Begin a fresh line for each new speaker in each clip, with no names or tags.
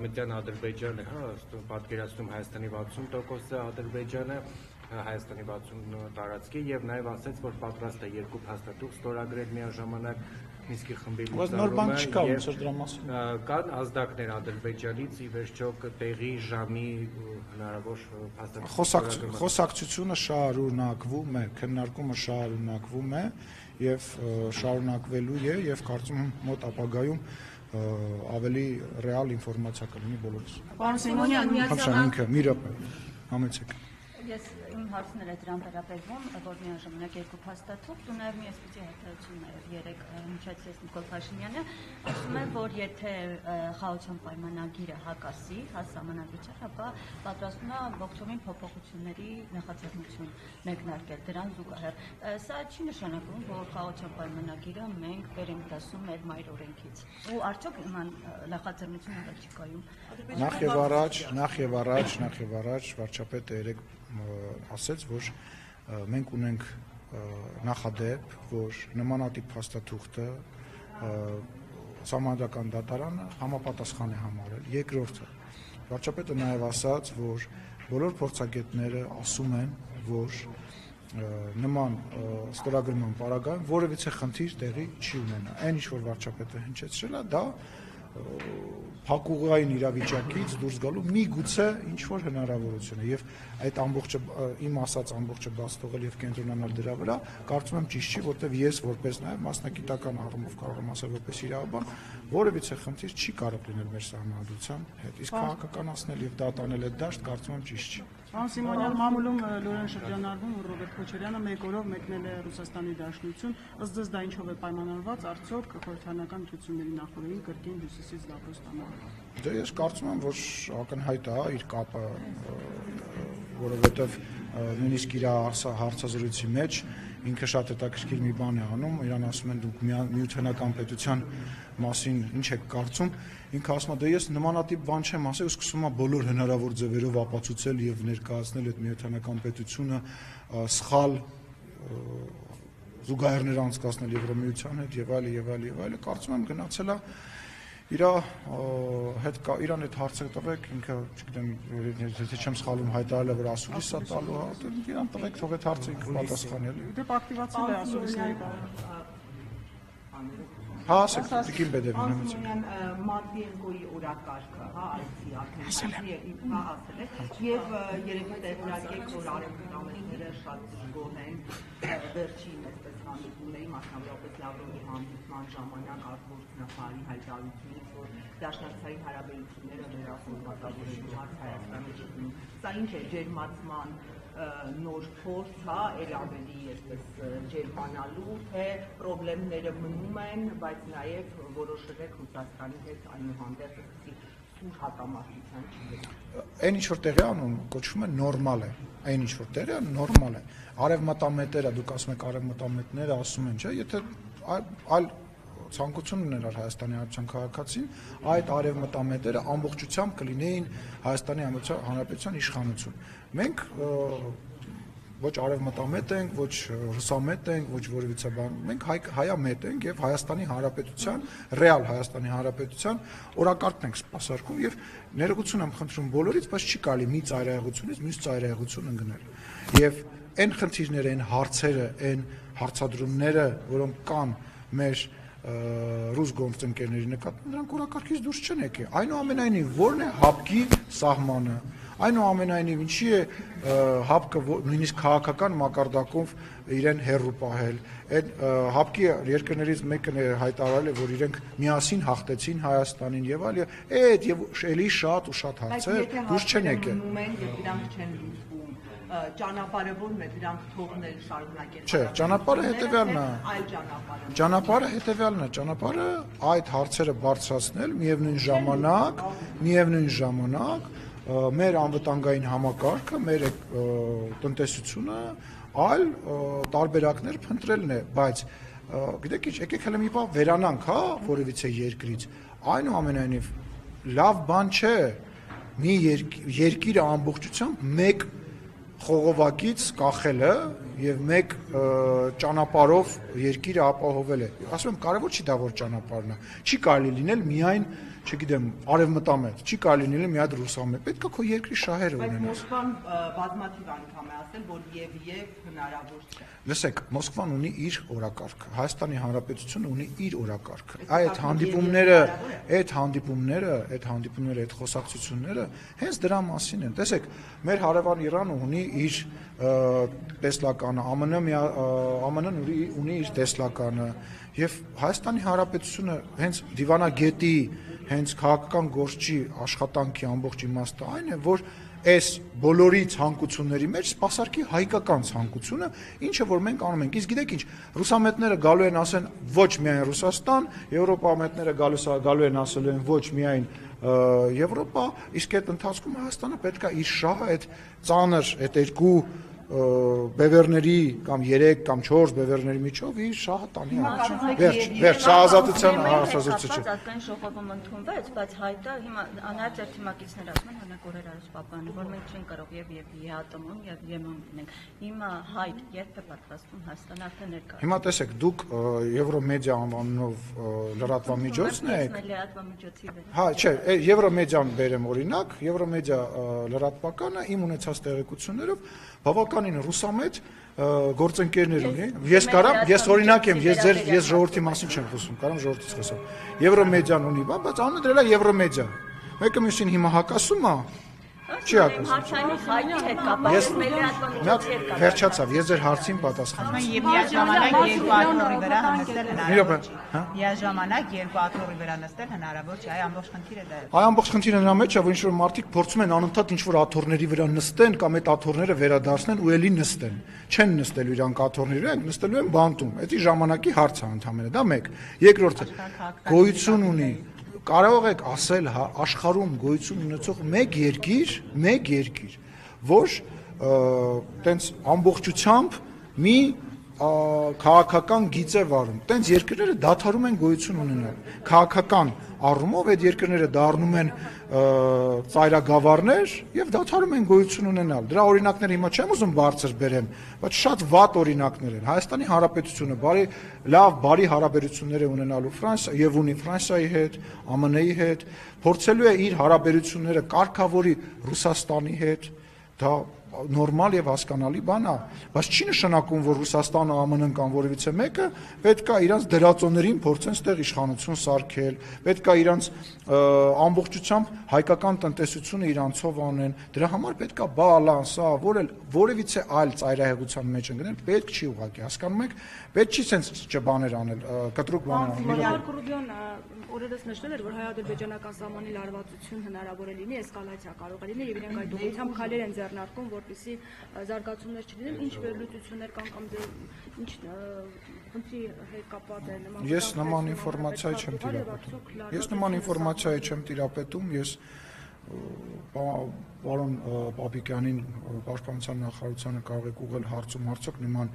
արևմտյան Ադրբեջանը, պատկերացնում Հայաստանի 60% է Ադրբեջանը, Հայաստանի 60 տարածքի եւ նաեւ ասաց, որ պատրաստ է երկու փաստաթուղթ ստորագրել միաժամանակ Մինսկի խմբի
լուծարումը
կան ազդակներ Ադրբեջանից ի վերջո տեղի ժամի հնարավոր
փաստաթուղթ խոսակցությունը շարունակվում է, քննարկումը շարունակվում է եւ շարունակվելու է եւ կարծում եմ մոտ ապագայում ավելի ռեալ ինֆորմացիա կլինի բոլորս։
Պարոն Սիմոնյան,
ինքը մի րոպե համեցեք։
Ես իմ հարցն էր դրան վերաբերվում, որ միաժամանակ երկու փաստաթուղթ ու նաև մի այսպիսի հայտարարություն նաև երեք հնչեցրեց Նիկոլ Փաշինյանը, ասում է, որ եթե խաղաղության պայմանագիրը հակասի հասարակության, ապա պատրաստվում է ողջովին փոփոխությունների նախաձեռնություն մեկնարկել դրան զուգահեռ։ Սա չի նշանակում, որ խաղաղության պայմանագիրը մենք վեր ենք դասում մեր մայր օրենքից։ Ու արդյոք նման նախաձեռնություն անդր չի կայում։
Նախ եւ առաջ վարչապետը երեք ասաց, որ մենք ունենք նախադեպ, որ նմանատիպ փաստաթուղթը Սահմանադրական դատարանը համապատասխան է համարել։ Երկրորդը վարչապետը նաև ասաց, որ բոլոր փորձագետները ասում են, որ նման ստորագրման պարագայում որևիցե խնդիր տեղի չի ունենա։ Այն ինչ որ վարչապետը հնչեցրել է, դա փակուղային իրավիճակից դուրս գալու միգուցե ինչ որ հնարավորություն է եւ այդ ամբողջը իմ ասած ամբողջը բաց թողել եւ կենտրոնանալ դրա վրա կարծում եմ ճիշտ չի, որտեվ ես որպես նաեւ մասնագիտական առումով կարող եմ ասել որպես իրավաբան որևիցե խնդիր չի կարող լինել մեր սահմանադրության հետ իսկ քաղաքականացնել եւ դատանել այդ դաշտ կարծում եմ ճիշտ չի։
Պարոն Սիմոնյան, մամուլում լուրեն շրջանառվում, որ Ռոբերտ Քոչարյանը մեկ օրով մեկնել է Ռուսաստանի Դաշնություն, ըստ ձեզ դա ինչով է պայմանավորված, արդյոք խորհրդարանական ընտրությունների նախորդին կրկին հյուսիսից Լավրո ստանալու։
Դե ես կարծում եմ, որ ակնհայտ է իր կապը, որովհետև նույնիսկ իր հարցազրույցի մեջ ինքը շատ հետաքրքիր մի բան է անում, իրան ասում են դուք միութենական պետության մասին ինչ եք կարծում, ինքը ասում է դե ես նմանատիպ բան չեմ ասել, ու սկսում է բոլոր հնարավոր ձևերով ապացուցել եւ ներկայացնել այդ միութենական պետությունը սխալ զուգահեռներ անցկացնել Եվրոմիության հետ եւ այլ, կարծում եմ գնացել է իրան այդ հարցը տվեք, ինքը, չգիտեմ, եթե չեմ սխալվում հայտարարել է, որ ասուլիս է տալու, իրան տվեք, թող այդ հարցը ինքը պատասխանել։
Դե ակտիվացել է ասուլիսների
Հա, ասեք, Տիկին Բեդևին
համեցեք։ Մատվիենկոյի օրակարգը, հա, այսի ասել է, եւ երևի տեղյակ որ արևմտամետները շատ զգոն են վերջին այսպես հանդիպումների, մասնավորապես Լավրովի հանդիպման ժամանակ արտգործնախարարի հայտարարությունից, որ դաշնակցային հարաբերությունները վերաֆորմատավորելու հարց Հայաստանի ճկուն։ Սա ինչ է ջերմացման նոր փորձ, հա, էլ ավելի այսպես ջերմանալու, թե պրոբլեմները մնում են, բայց նաև որոշեք Ռուսաստանի հետ այնուհանդերձ սուր հակամարտության չի։
Այն ինչ որ տեղի անում կոչվում է նորմալ է, այն ինչ որ տեղի անում նորմալ է։ Արևմտամետերը, դուք ասում եք արևմտամետները ասում են, չէ, եթե այլ ցանկություն ուներ Հայաստանի Հանրապետության քաղաքացին, այդ արևմտամետերը ամբողջությամբ կլինեին Հայաստանի Հանրապետության իշխանություն։ Մենք ոչ արևմտամետ ենք, ոչ ռուսամետ ենք, ոչ որևիցե բան, մենք հայամետ ենք եւ Հայաստանի Հանրապետության, ռեալ Հայաստանի Հանրապետության օրակարգն ենք սպասարկում եւ ներողություն եմ խնդրում բոլորից, բայց չի կարելի մի ծայրահեղությունից մյուս ծայրահեղություն ընկնել։ Եվ այն խնդիրները, այն հարցերը, այն հարցադրումները, որոնք կան մեր ռուս գործընկերների նկատմամբ նրանք օրակարգից դուրս չեն եկել։ Այնուամենայնիվ, որն է հապկի սահմանը, այնուամենայնիվ ինչի է հապկը նույնիսկ քաղաքական մակարդակով իրեն հեռու պահել։ Այդ հապկի երկրներից մեկն է հայտարարել է, որ իրենք միասին հաղթեցին Հայաստանին եւ այլ, այդ եւ էլի շատ ու շատ հարցեր դուրս չեն եկել։
Ճանապարհը ո՞րն է, դրանք թողնել շարունակել։
Չէ, ճանապարհը հետեւյալն է։
Այլ ճանապարհը։
Ճանապարհը հետեւյալն է, ճանապարհը այդ հարցերը բարձրացնել, միևնույն ժամանակ մեր անվտանգային համակարգը, մեր տնտեսությունը, այլ տարբերակներ փնտրելն է, բայց գիտեք ինչ, եկեք հələ մի բան վերանանք, հա, որևիցե երկրից։ Այնուամենայնիվ լավ բան չէ մի երկիրը ամբողջությամբ մեկ խողովակից կախելը եւ մեկ ճանապարհով երկիրը ապահովել է։ Ասում եմ, կարևոր չի դա որ ճանապարհն է։ Չի կարելի լինել միայն, չգիտեմ, արևմտամետ, չի կարելի լինել միայն ռուսամետ։ Պետք է քո երկրի շահերը
Բայց
ունենաս։
Մոսկվան բազմաթիվ անգամ է ասել, որ եւ հնարավոր չէ։
Լսեք, Մոսկվան ունի իր օրակարգը, Հայաստանի Հանրապետությունը ունի իր օրակարգը։ Այդ հանդիպումները, այդ խոսակցությունները հենց դրա մասին են։ Տեսեք, մեր հարևան Իրանը ունի իր տեսլականը, ԱՄՆ-ն ունի իր տեսլականը, եւ Հայաստանի Հանրապետությունը հենց դիվանագետի, հենց քաղաքական գործի աշխատանքի ամբողջ իմաստը այն է, որ այս բոլորի ցանկությունների մեջ սպասարկի հայկական ցանկությունը, ինչը որ մենք անում ենք։ Իսկ գիտեք ինչ, ռուսամետները գալու են ասեն ոչ միայն Ռուսաստան, եվրոպամետները գալու են ասելու են ոչ միայն Եվրոպա, իսկ այդ ընթացքում Հայաստանը պետք է իր շահը այդ ծանր, այդ երկու բևերների կամ 3 կամ 4 բևերների միջով իր շահը տանի առաջ։ Վերջ, սա ազատության հարցազրույցը չէ։
Ազգային ժողովում ընդունվեց, բայց հայտը հիմա անհայտ ձեր թիմակիցներ ասում են, օրինակ Օրեր Արուսպապյանը, որ մենք չենք կարող եւ ԵԱՏՄ-ում եւ ԵՄ-ում լինենք։ Հիմա հայտ երբ է պատրաստվում Հայաստան արդեն ներկա։
Հիմա տեսեք, դուք Եվրոմեդիա անվանով լրատվամիջոցն եք։ Հա, չէ, Եվրոմեդիան բերեմ օրինակ, Եվրոմեդիա լրատվականը իմ ունեցած տեղեկություններով բավականին ռուսամետ գործընկերներ ունի։ Ես օրինակ եմ, ես ժողովրդի մասին չեմ խոսում, կարամ ժողովրդից խոսեմ։ Եվրոմեդիան ունի, բայց անունը դրել է Եվրոմեդիա։ Մեկը մյուսին հիմա հակասում է։ Չի
Հարցային հայտի հետ կապված լրատվամիջոցի հետ կապված։
Վերջացավ, ես ձեր հարցին պատասխանում։
Եվ միաժամանակ երկու աթոռի վրա նստել հնարավոր չէ։ Միաժամանակ երկու աթոռի վրա նստել հնարավոր չէ, այ ամբողջ խնդիրը դա է։
Այ ամբողջ խնդիրը նրա մեջ է, որ ինչ-որ մարդիկ փորձում են անընդհատ ինչ-որ աթոռների վրա նստեն կամ այդ աթոռները վերադարձնեն ու էլի նստեն։ Չեն նստելու իրանք աթոռների վրա, նստելու են բանտում։ Դա ժամանակի հարց է ընդհանրապես, դա մեկ։ Երկրորդը գոյություն ունի կարող եք ասել, հա, աշխարհում գոյություն ունեցող մեկ երկիր, որ տենց ամբողջությամբ մի քաղաքական գիծ է վարում։ Տենց երկրները դադարում են գոյություն ունենալ։ Քաղաքական առումով այդ երկրները դառնում են ծայրագավառներ եւ դադարում են գոյություն ունենալ։ Դրա օրինակները հիմա չեմ ուզում բարձր բերեմ, բայց շատ վատ օրինակներ են։ Հայաստանի Հանրապետությունը բարի հարաբերություններ է ունենալու Ֆրանսիա եւ ունի Ֆրանսիայի հետ, ԱՄՆ-ի հետ, փորձելու է իր հարաբերությունները կարգավորի Ռուսաստանի հետ, դա նորմալ եւ հասկանալի բան է, բայց չի նշանակում, որ Ռուսաստանը, ԱՄՆ-ն կամ որևիցե մեկը պետք է իրանց դրածոներին փորձեն ստեղ իշխանություն սարքել, պետք է իրանց ամբողջությամբ հայկական տնտեսությունը իրանցով անեն, դրա համար պետք է բալանսա, որևիցե այլ ծայրահեղության մեջ ընկնել, պետք չի ուղղակի, հասկանում եք, պետք չի sense չբաներ անել, կտրուկ բաներ
անել։ Օրերս նշել էր, որ հայ-ադրբեջանական սահմանի լարվածություն հնարավոր է լինի, էսկալացիա կարող է լինի եւ իրենք այդ ուղղությամբ քայլեր են ձեռնարկում, որպեսզի զարգացումներ չլինեն, ինչ վերլուծություններ կան կամ ինչ խնդրի հետ կապված է նման։
Ես նման ինֆորմացիա չեմ տիրապետում, ես պարոն Պապիկյանին պաշտպանության նախարարությանը կարող եք ուղղել հարցում արդյոք նման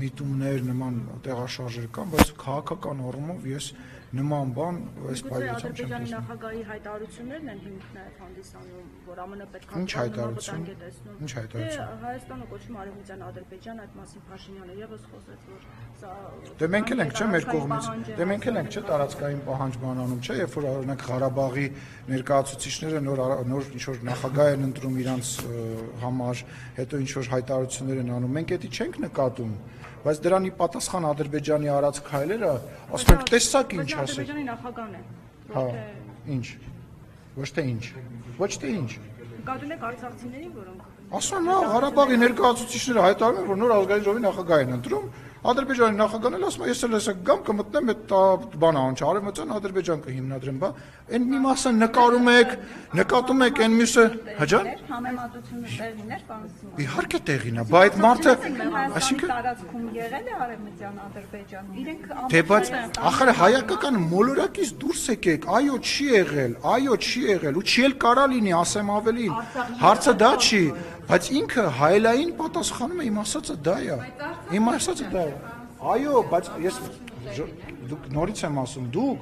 միտումներ, նման տեղաշարժեր կան, բայց քաղաքական առումով ես նման բան այս պայմանությամբ չեմ
Ադրբեջանի նախագահի հայտարարություններն են հիմք նաև հանդիսանում, որ ԱՄՆ պետք է
Ինչ հայտարարություն։
Հայաստանը կոչվում Արևմտյան Ադրբեջան, այդ մասին Փաշինյանը եւս խոսեց, որ սա
Դե մենք էլ ենք, չէ՞, մեր կողմից։ Դե մենք էլ ենք, չէ՞, տարածքային պահանջ բանանում, չէ՞, երբ որ օրինակ Ղարաբաղի ներկայացուցիչները նոր ինչ-որ նախագահ են ընտրում իրանց համար, հետո ինչ-որ հայտարարություններ են անում, մենք դա չենք նկատում, բայց դրանի պատասխան Ադրբեջանի արած քայլերը, ասում ենք, տեսակ ինչ ասել։
Ադրբեջանի նախագահն է։
Հա, ինչ։ Ոչ թե ինչ։ Ոչ թե ինչ։
Նկատում եք արցախցիներին, որոնք
Ասում եմ, Ղարաբաղի ներկայացուցիչները հայտարարում են, որ նոր ազգային ժողովի նախագահ են ընտրում, Ադրբեջանի նախագահն էլ ասում է, ես էլ հեսա գամ կմտնեմ այդ բանը անչա, Արևմտյան Ադրբեջան կհիմնադրեմ, բա այն մի մասը նկատում եք այն մյուսը, հաջան։
Համեմատությունը տեղին էր, պարոն։
Իհարկե տեղին է, բայց այդ մարդը, այսինքն
տարածքում եղել է Արևմտյան Ադրբեջան։ Իրենք
Դե բայց ախր հայկական մոլորակից դուրս եկեք, այո չի եղել, ու չի էլ կարա լինի, ասեմ ավելին։ Հարցը դա չի, բայց ինքը հայելային պատասխանում է, իմ ասածը դա է։ Այո, բայց ես դուք նորից եմ ասում, դուք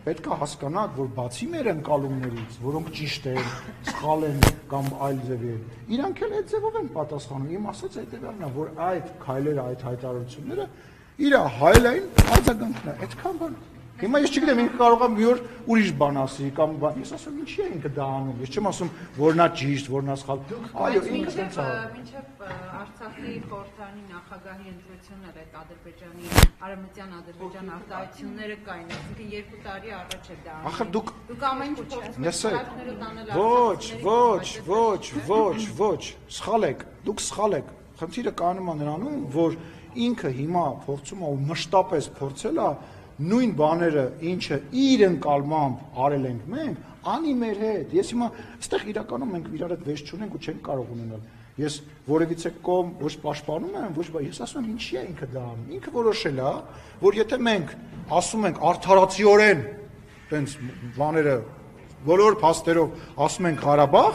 պետք է հասկանաք, որ բացի մեր ընկալումներից, որոնք ճիշտ են, սխալ են կամ այլ ձևի են, իրանք էլ այդ ձևով են պատասխանում։ Իմ ասած հետևյալն է, որ այդ քայլերը, այդ հայտարարությունները իր հայլային արձագանքն է, այդքան բան։ Հիմա ես չգիտեմ, ինքը կարող է մի օր ուրիշ բան ասի կամ բան։ Ես ասում ինչի է ինքը դա անում։ Ես չեմ ասում, որ նա ճիշտ, որ նա սխալ։ Այո, ինքը տենց է։
Մինչև Արցախի խորհրդարանի նախագահի ընտրությունները այդ Ադրբեջանի արևմտյան Ադրբեջան արտահայտությունները կային, այսինքն 2 տարի առաջ է դա։
Ախր դուք
ամեն ինչ
ոչ, սխալ եք, դուք սխալ եք։ Խնդիրը կանում է նրանում, որ ինքը հիմա փորձում է ու մշտապես փորձել է նույն բաները, ինչը իր ընկալմամբ արել ենք մենք, անի մեր հետ։ Ես հիմա այստեղ իրականում մենք իրար հետ վեճ չունենք ու չենք կարող ունենալ։ Ես որևիցե կողմ ոչ պաշտպանում եմ, ոչ ես ասում եմ ինչի է ինքը դա անում։ Ինքը որոշել է, որ եթե մենք ասում ենք արդարացիորեն, տենց բաները բոլոր փաստերով ասում ենք Ղարաբաղ,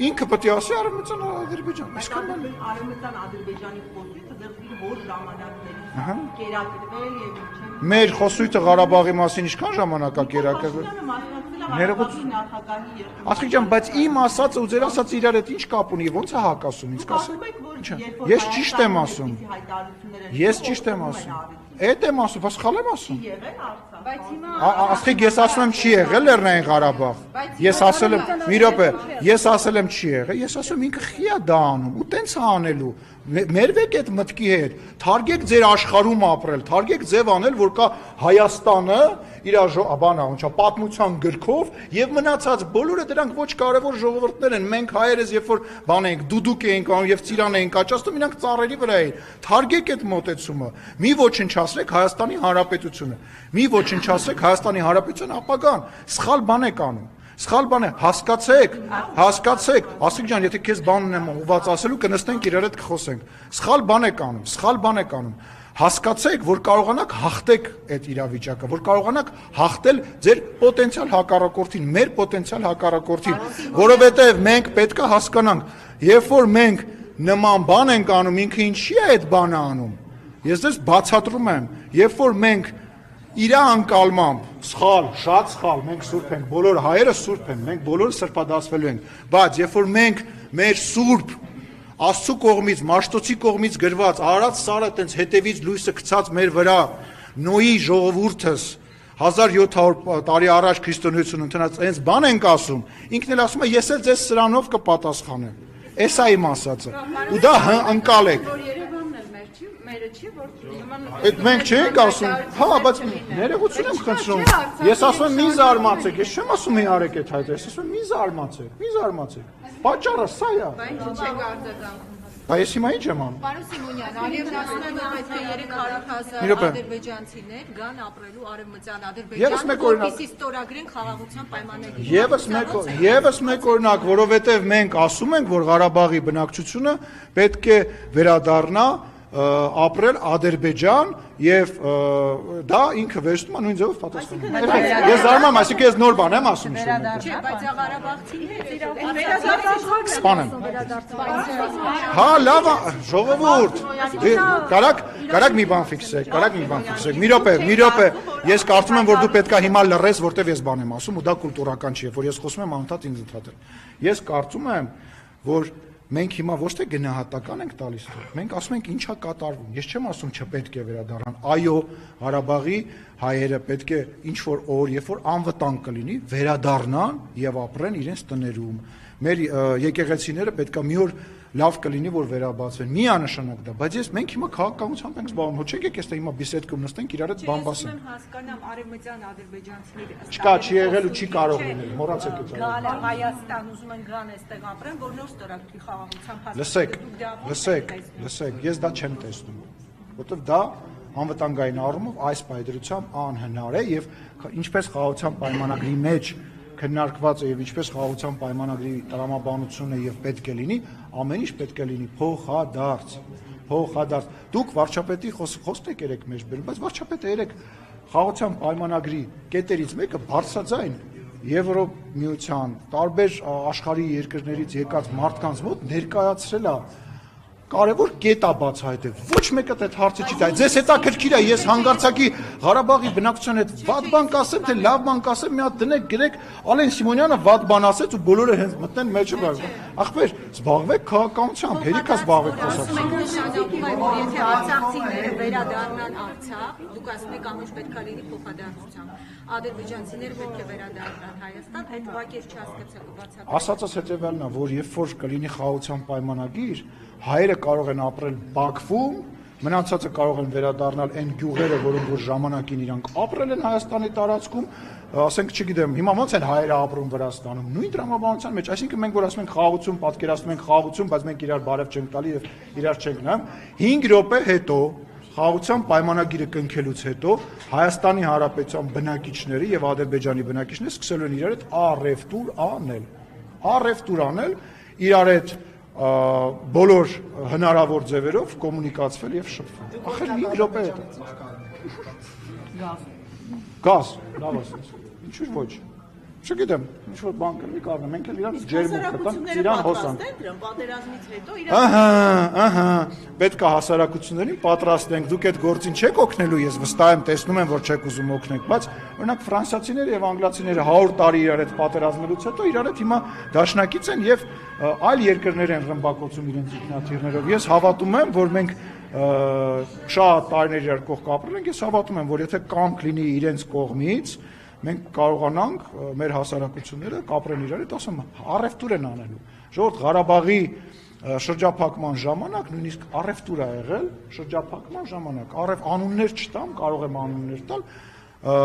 ինքը պետք է ասի Արևմտյան Ադրբեջան։ Այսքան բան
Արևմտյան Ադրբեջանի խոսքը դեռ որ ժամանակներից կերակրվել եւ ինչ
մեր խոսույթը Ղարաբաղի մասին ինչքան ժամանակ է կերակրվել։ Ախր ջան, բայց իմ ասածը ու ձեր ասածը իրար հետ ինչ կապ ունի, ոնց է հակասում, ինձ կասեք։ Ես ճիշտ եմ ասում։ Ես ճիշտ եմ ասում։ Էդ եմ ասում, բայց սխալ եմ ասում։
Բայց հիմա
Ասեք ես ասում եմ չի եղել Լեռնային Ղարաբաղ։ Ես ասել եմ, մի րոպե, ես ասել եմ չի եղել, ես ասում ինքը խի է դա անում ու տենց է անելու։ Մերվեք այդ մտքի հետ, թարգեք ձեր աշխարհում ապրել, թարգեք ձև անել, որ կա Հայաստանը իր բանա, ոնց է պատմության գրքով եւ մնացած բոլորը դրանք ոչ կարևոր ժողովուրդներ են։ Մենք հայերս երբ որ բան ենք, դուդուկ էինք անում եւ ծիրան էինք աճացնում, իրանք ծառերի վրա էին։ Թարգեք այդ մոտեցումը։ Մի ոչնչացրեք Հայաստանի Հանրապետությունը։ Մի ոչնչացրեք Հայաստանի Հանրապետության ապագան։ Սխալ բան եք անում։ Սխալ բան է, հասկացեք, ասիկ ջան, եթե քեզ բան ունեմ ուղված ասելու, կնստենք իրար հետ կխոսենք։ Սխալ բան եք անում, սխալ բան եք անում։ Հասկացեք, որ կարողանաք հաղթեք այդ իրավիճակը, որ կարողանաք հաղթել ձեր պոտենցիալ հակառակորդին, մեր պոտենցիալ հակառակորդին, որովհետև մենք պետք է հասկանանք, երբ որ մենք նման բան ենք անում, ինքը ինչի է այդ բանը անում։ Ես դες բացատրում եմ, երբ որ մենք իր անկալմամբ, սխալ, շատ սխալ, մենք սուրբ ենք, բոլոր հայերը սուրբ են, մենք բոլորը սրբադասվելու ենք, բայց երբ որ մենք մեր սուրբ Աստծու կողմից, Մաշտոցի կողմից գրված Արարած Սարը տենց հետևից լույսը գցած մեր վրա Նոյի ժողովուրդս 1700 տարի առաջ քրիստոնեություն ընդունած այնց բան ենք ասում, ինքն էլ ասում է ես էլ ձեզ սրանով կպատասխանեմ։ Էս է իմ ասածը։ Ու դա ընկալ եք։
մերը չի, որ
Այդ մենք չենք ասում, հա, բայց ներողություն եմ խնդրում։ Ես ասում եմ մի զարմացեք, ես չեմ ասում մի արեք այդ հայտը, ես ասում եմ մի զարմացեք։ Պատճառը սա է։
Բայց ինչ եք արձագանքում։
Բայց ես հիմա ինչ եմ անում։
Պարոն Սիմոնյան, Արևն ասում է, որ պետք է 300,000 ադրբեջանցիներ գան ապրելու Արևմտյան Ադրբեջանում, որպեսզի ստորագրեն խաղաղության պայմանագիր։
Եվս մեկ օրինակ, որովհետև մենք ասում ենք, որ Ղարաբաղի բնակչությունը պետք է վերադառնա ապրել Ադրբեջան եւ դա ինքը վերցնում է նույն ձևով պատասխանում։ Ես զարմանում, այսինքն ես նոր բան եմ ասում։
Չէ, բայց Ղարաբաղցիները
սպանեմ։ Հա, լավ, ժողովուրդ։ Կարակ մի բան ֆիքսեք, մի րոպե։ Ես կարծում եմ, որ դու պետքա հիմա լռես, որտեվ ես բան եմ ասում ու դա կուլտուրական չի, որ ես խոսում եմ անընդհատ ինձ ընդհատել։ Ես կարծում եմ, որ մենք հիմա ոչ թե գնահատական ենք տալիս, մենք ասում ենք ինչա կատարվում։ Ես չեմ ասում չպետք է վերադառնան։ Այո, Ղարաբաղի հայերը պետք է ինչ որ օր, երբ որ անվտանգ կլինի, վերադառնան եւ ապրեն իրենց տներում։ Մեր եկեղեցիները պետք է մի օր լավ կլինի, որ վերաբացվեն։ Միանշանակ դա, բայց մենք հիմա քաղաքականությամբ ենք զբաղվում։ Ոչ եկեք այստեղ հիմա բիսեդկում նստենք իրար հետ բան բասենք։
Ես հասկանամ արևմտյան ադրբեջանցիները։
Չկա, չի եղել ու չի կարող լինել։ Մոռացեք այդ։
Գալ Հայաստան ուզում են գան այստեղ ապրեն, որ նոր ստորագրի խաղաղության
Լսեք, ես դա չեմ տեսնում, որովհետև դա անվտանգային առումով այս պայդրությամբ անհնար է եւ ինչպես խաղաղության պայմանագրի մեջ քննարկված է եւ ինչպես խաղաղության պայմանագրի տրամաբանությունը եւ պետք է լինի, ամեն ինչ պետք է լինի փոխադարձ։ Դուք վարչապետի խոսքն եք երեք մեջ բերում, բայց վարչապետը երեք խաղաղության պայմանագրի կետերից մեկը բարձրաձայն Եվրոմիության տարբեր աշխարհի երկրներից եկած մարդկանց մոտ ներկայացրել է կարևոր կետ է բացահայտել։ Ոչ մեկը այդ հարցը չի տա։ Ձեզ հետաքրքիր է, ես հանգարցակի Ղարաբաղի բնակչության հետ վատ բան կասեմ, թե լավ բան կասեմ, մի հատ դնեք, գրեք, Ալեն Սիմոնյանը վատ բան ասեց ու բոլորը հենց մտնեն մեջը։ Ախպեր, զբաղվեք քաղաքականությամբ, հերիքա զբաղվեք խոսակցությամբ։
Որ եթե արցախցիները վերադառնան Արցախ, դուք ասում եք ամեն ինչ պետք է լինի փոխադարձությամբ։ Ադրբեջանցիները պետք է վերադառնան Հայաստան, այդ ուղղակի չհասկացա բացառապես։
Ասածս հետևյալն է, որ երբ որ կլինի խաղաղության պայմանագիր, հայերը կարող են ապրել Բաքվում, մնացածը կարող են վերադառնալ այն գյուղերը, որոնք որ ժամանակին իրանք ապրել են Հայաստանի տարածքում, ասենք, չգիտեմ, հիմա ոնց են հայերը ապրում Վրաստանում, նույն տրամաբանության մեջ, այսինքն մենք որ ասում ենք խաղաղություն, պատկերացնում ենք խաղաղություն, բայց մենք իրար բարև չենք տալի եւ իրար չենք նայում, 5 րոպե հետո խաղաղության պայմանագիրը կնքելուց հետո Հայաստանի Հանրապետության բնակիչները եւ Ադրբեջանի բնակիչները սկսել են իրար հետ առևտուր անել, իրար հետ բոլոր հնարավոր ձևերով կոմունիկացվել եւ շփվել։ Ախր 5 րոպե հետո։ Գազ, լավ ասես։ Ինչու՞ ոչ։ Չգիտեմ, ինչ որ բան կլինի կարող մենք էլ իրանց ջերմուկ կտանք, իրան հոսանք։
Պատերազմից հետո
Ահա, պետք է հասարակություններին պատրաստենք, դուք այդ գործին չեք օգնելու, ես վստահ եմ, տեսնում եմ, որ չեք ուզում օգնեք, բայց օրինակ ֆրանսիացիները եւ անգլիացիները 100 տարի իրար հետ պատերազմելուց հետո իրար հետ հիմա դաշնակից են եւ այլ երկրներ են ռմբակոծում իրենց ինքնաթիռներով։ Ես հավատում եմ, որ մենք շատ տարիներ իրար կողք ապրել ենք, ես հավատում եմ, որ եթե կամք լինի իրենց կողմից, մենք կարողանանք մեր հասարակությունները կապրեն իրար հետ, ասում առևտուր են անելու։ Ժողովուրդ Ղարաբաղի շրջափակման ժամանակ նույնիսկ առևտուր է եղել, շրջափակման ժամանակ, անուններ չտամ, կարող եմ անուններ տալ,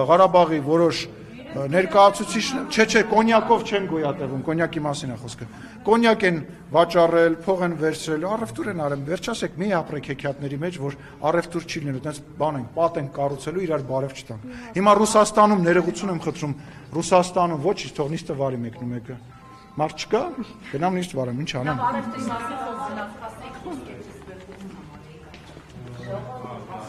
Ղարաբաղի որոշ ներկայացուցիչ, չէ, կոնյակով չեն գոյատևում, կոնյակի մասին է խոսքը։ Կոնյակ են վաճառել, փող են վերցրել, առևտուր են արել, վերջասեք մի ապրեք հեքիաթների մեջ, որ առևտուր չի լինելու, այդպես բան են, պատ են կառուցելու, իրար բարև չտան։ Հիմա Ռուսաստանում ներողություն եմ խնդրում, Ռուսաստանում ոչինչ, թող նիստը վարի մեկնու մեկը։ Մարդ չկա, գնամ նիստ վարեմ, ինչ անեմ։